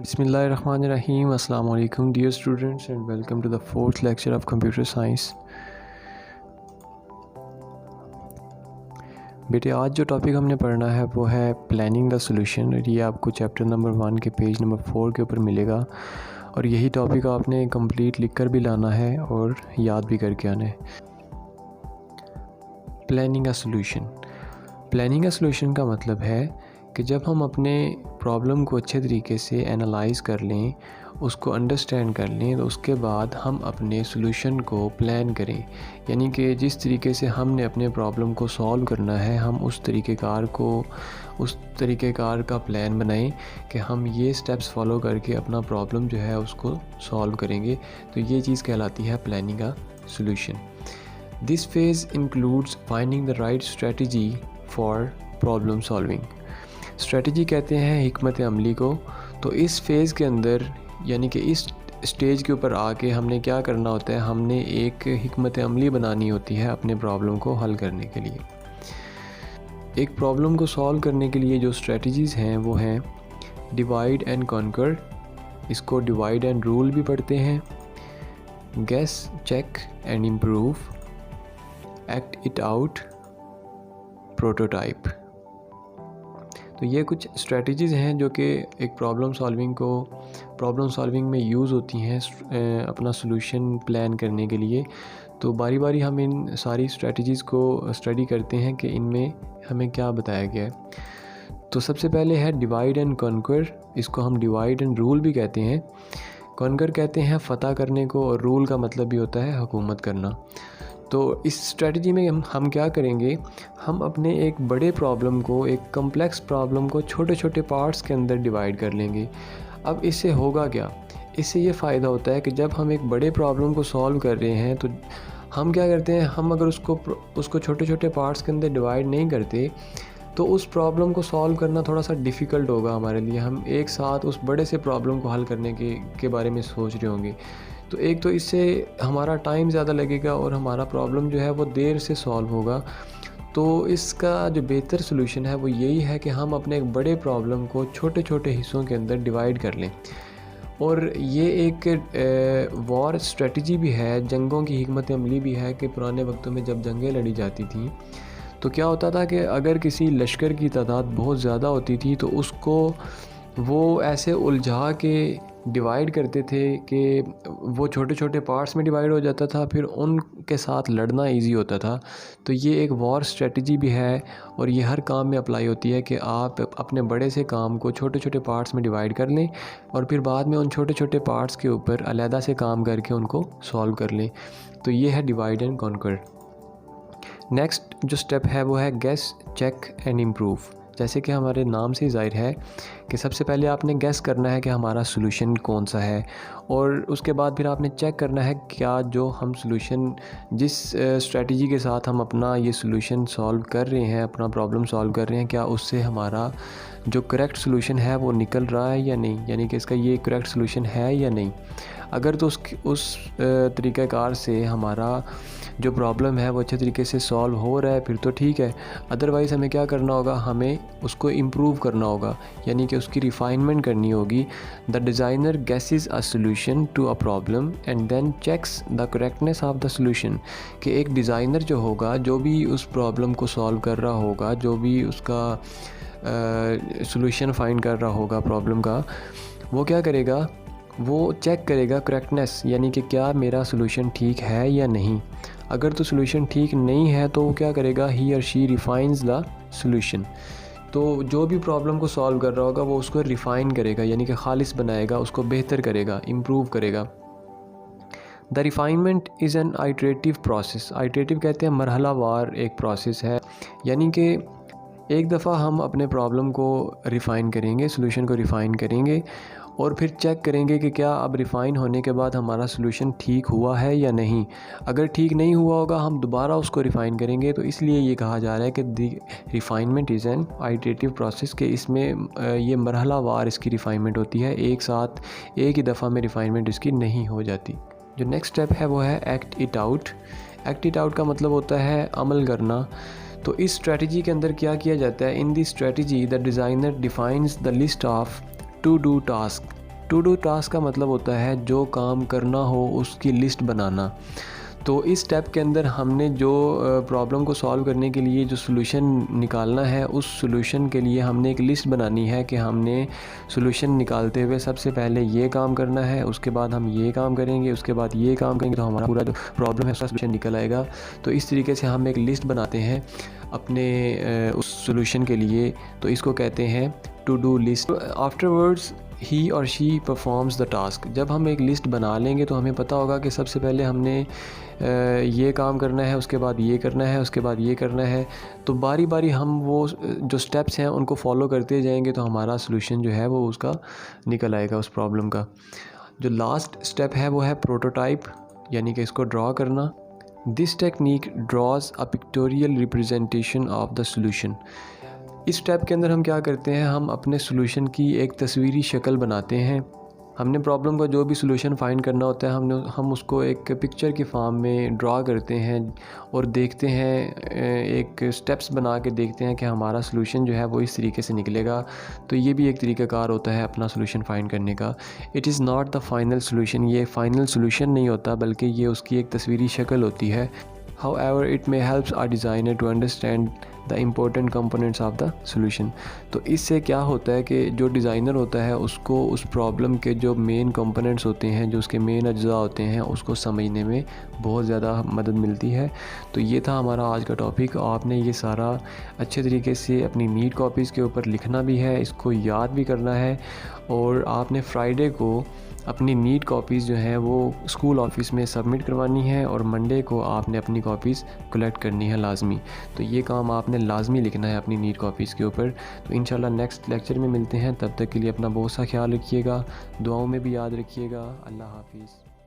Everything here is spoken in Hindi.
Bismillahirrahmanirrahim. Assalamu alaikum dear students and welcome to the fourth lecture of computer science. बेटे आज जो टॉपिक हमने पढ़ना है वो है प्लानिंग द सॉल्यूशन और ये आपको चैप्टर नंबर 1 के पेज नंबर 4 के ऊपर मिलेगा और यही टॉपिक आपने कंप्लीट लिख कर भी लाना है और याद भी करके आना है। Planning a solution. Planning a solution का मतलब है कि जब हम अपने प्रॉब्लम को अच्छे तरीके से एनालाइज़ कर लें, उसको अंडरस्टैंड कर लें, तो उसके बाद हम अपने सॉल्यूशन को प्लान करें। यानी कि जिस तरीके से हमने अपने प्रॉब्लम को सॉल्व करना है हम उस तरीक़ेकार का प्लान बनाएं कि हम ये स्टेप्स फॉलो करके अपना प्रॉब्लम जो है उसको सॉल्व करेंगे। तो ये चीज़ कहलाती है planning a solution. This phase includes finding the right strategy for problem solving. Strategy कहते हैं हिकमत अमली को। तो इस फेज़ के अंदर यानी कि इस स्टेज के ऊपर आके हमने क्या करना होता है, हमने एक हिकमत अमली बनानी होती है अपने प्रॉब्लम को हल करने के लिए। एक प्रॉब्लम को सॉल्व करने के लिए जो स्ट्रेटजीज़ हैं वो हैं डिवाइड एंड कॉन्कर, इसको डिवाइड एंड रूल भी पढ़ते हैं, guess, check and improve, act it out, prototype. तो ये कुछ स्ट्रेटजीज़ हैं जो कि एक प्रॉब्लम सॉल्विंग में यूज़ होती हैं अपना सॉल्यूशन प्लान करने के लिए। तो बारी बारी हम इन सारी स्ट्रेटजीज़ को स्टडी करते हैं कि इनमें हमें क्या बताया गया है। तो सबसे पहले है डिवाइड एंड कॉन्कर, इसको हम डिवाइड एंड रूल भी कहते हैं। कॉन्कर कहते हैं फ़तह करने को और रूल का मतलब भी होता है हुकूमत करना। तो इस स्ट्रेटजी में हम क्या करेंगे, हम अपने एक बड़े प्रॉब्लम को, एक कम्प्लेक्स प्रॉब्लम को छोटे छोटे पार्ट्स के अंदर डिवाइड कर लेंगे। अब इससे होगा क्या, इससे ये फ़ायदा होता है कि जब हम एक बड़े प्रॉब्लम को सॉल्व कर रहे हैं तो हम क्या करते हैं, हम अगर उसको छोटे छोटे पार्ट्स के अंदर डिवाइड नहीं करते तो उस प्रॉब्लम को सॉल्व करना थोड़ा सा डिफ़िकल्ट होगा हमारे लिए। हम एक साथ उस बड़े से प्रॉब्लम को हल करने के बारे में सोच रहे होंगे। तो एक तो इससे हमारा टाइम ज़्यादा लगेगा और हमारा प्रॉब्लम जो है वो देर से सॉल्व होगा। तो इसका जो बेहतर सॉल्यूशन है वो यही है कि हम अपने एक बड़े प्रॉब्लम को छोटे छोटे हिस्सों के अंदर डिवाइड कर लें। और ये एक वॉर स्ट्रेटजी भी है, जंगों की हिकमत अमली भी है कि पुराने वक्तों में जब जंगें लड़ी जाती थीं तो क्या होता था कि अगर किसी लश्कर की तादाद बहुत ज़्यादा होती थी तो उसको वो ऐसे उलझा के डिवाइड करते थे कि वो छोटे छोटे पार्ट्स में डिवाइड हो जाता था, फिर उनके साथ लड़ना इजी होता था। तो ये एक वॉर स्ट्रेटजी भी है और ये हर काम में अप्लाई होती है कि आप अपने बड़े से काम को छोटे छोटे पार्ट्स में डिवाइड कर लें और फिर बाद में उन छोटे छोटे पार्ट्स के ऊपर अलहदा से काम करके उनको सॉल्व कर लें। तो ये है डिवाइड एंड कॉन्कर। नेक्स्ट जो स्टेप है वो है गेस, चेक एंड इम्प्रूव। जैसे कि हमारे नाम से ज़ाहिर है कि सबसे पहले आपने गेस करना है कि हमारा सॉल्यूशन कौन सा है और उसके बाद फिर आपने चेक करना है क्या जो हम सॉल्यूशन जिस स्ट्रेटजी के साथ हम अपना ये सॉल्यूशन सॉल्व कर रहे हैं, अपना प्रॉब्लम सॉल्व कर रहे हैं, क्या उससे हमारा जो करेक्ट सॉल्यूशन है वो निकल रहा है या नहीं, यानी कि इसका ये करेक्ट सॉल्यूशन है या नहीं। अगर तो उस तरीक़ाकार से हमारा जो प्रॉब्लम है वो अच्छे तरीके से सॉल्व हो रहा है फिर तो ठीक है। अदरवाइज़ हमें क्या करना होगा, हमें उसको इम्प्रूव करना होगा, यानी कि उसकी रिफ़ाइनमेंट करनी होगी। The designer guesses a solution to a problem and then checks the correctness of the solution. कि एक डिज़ाइनर जो होगा, जो भी उस प्रॉब्लम को सॉल्व कर रहा होगा, जो भी उसका सॉल्यूशन फाइंड कर रहा होगा प्रॉब्लम का, वो क्या करेगा, वो चेक करेगा करेक्टनेस, यानी कि क्या मेरा सॉल्यूशन ठीक है या नहीं। अगर तो सॉल्यूशन ठीक नहीं है तो वो क्या करेगा, ही और शी रिफाइंस द सॉल्यूशन। तो जो भी प्रॉब्लम को सॉल्व कर रहा होगा वो उसको रिफ़ाइन करेगा, यानी कि खालिस बनाएगा, उसको बेहतर करेगा, इम्प्रूव करेगा। The refinement is an iterative process. Iterative कहते हैं मरहलावार एक प्रोसेस है, यानी कि एक दफ़ा हम अपने प्रॉब्लम को रिफ़ाइन करेंगे, सॉल्यूशन को रिफ़ाइन करेंगे और फिर चेक करेंगे कि क्या अब रिफ़ाइन होने के बाद हमारा सॉल्यूशन ठीक हुआ है या नहीं। अगर ठीक नहीं हुआ होगा हम दोबारा उसको रिफ़ाइन करेंगे। तो इसलिए ये कहा जा रहा है कि the refinement is an iterative process, के इसमें ये मरहलावार इसकी रिफ़ाइनमेंट होती है, एक साथ एक ही दफ़ा में रिफ़ाइनमेंट इसकी नहीं हो जाती। जो नेक्स्ट स्टेप है वो है act it out. Act it out का मतलब होता है अमल करना। तो इस स्ट्रेटजी के अंदर क्या किया जाता है, in this strategy the designer defines the list of to do task to do task का मतलब होता है जो काम करना हो उसकी लिस्ट बनाना। तो इस स्टेप के अंदर हमने जो प्रॉब्लम को सॉल्व करने के लिए जो सॉल्यूशन निकालना है, उस सॉल्यूशन के लिए हमने एक लिस्ट बनानी है कि हमने सॉल्यूशन निकालते हुए सबसे पहले ये काम करना है, उसके बाद हम ये काम करेंगे, उसके बाद ये काम करेंगे, तो हमारा पूरा जो प्रॉब्लम है उसका सॉल्यूशन निकल आएगा। तो इस तरीके से हम एक लिस्ट बनाते हैं अपने उस सॉल्यूशन के लिए, तो इसको कहते हैं to do list. Afterwards he और शी परफॉर्म्स द टास्क। जब हम एक लिस्ट बना लेंगे तो हमें पता होगा कि सबसे पहले हमने ये काम करना है, उसके बाद ये करना है, उसके बाद ये करना है। तो बारी बारी हम वो जो स्टेप्स हैं उनको फॉलो करते जाएंगे तो हमारा सॉल्यूशन जो है वो उसका निकल आएगा, उस प्रॉब्लम का। जो लास्ट स्टेप है वो है प्रोटोटाइप, यानी कि इसको ड्रॉ करना। This technique draws a pictorial representation of the solution. इस स्टेप के अंदर हम क्या करते हैं, हम अपने सॉल्यूशन की एक तस्वीरी शक्ल बनाते हैं। हमने प्रॉब्लम का जो भी सॉल्यूशन फाइंड करना होता है हम उसको एक पिक्चर की फॉर्म में ड्रा करते हैं और देखते हैं, एक स्टेप्स बना के देखते हैं कि हमारा सॉल्यूशन जो है वो इस तरीके से निकलेगा। तो ये भी एक तरीक़ाकार होता है अपना सॉल्यूशन फाइंड करने का। It is not the final solution, ये फाइनल सॉल्यूशन नहीं होता बल्कि ये उसकी एक तस्वीरी शक्ल होती है। However, it may help a designer to understand the important components of the solution। तो इससे क्या होता है कि जो डिज़ाइनर होता है उसको उस प्रॉब्लम के जो मेन कंपोनेंट्स होते हैं, जो उसके मेन अज्जा होते हैं, उसको समझने में बहुत ज़्यादा मदद मिलती है। तो ये था हमारा आज का टॉपिक। आपने ये सारा अच्छे तरीके से अपनी नीट कॉपीज़ के ऊपर लिखना भी है, इसको याद भी करना है, और आपने फ्राइडे को अपनी नीट कॉपीज़ जो हैं वो स्कूल ऑफिस में सबमिट करवानी है, और मंडे को आपने अपनी कॉपीज़ कलेक्ट करनी है लाजमी। तो ये काम आपने लाजमी लिखना है अपनी नीट कॉपीज़ के ऊपर। तो इंशाल्लाह नेक्स्ट लेक्चर में मिलते हैं, तब तक के लिए अपना बहुत सा ख्याल रखिएगा, दुआओं में भी याद रखिएगा। अल्लाह हाफिज़।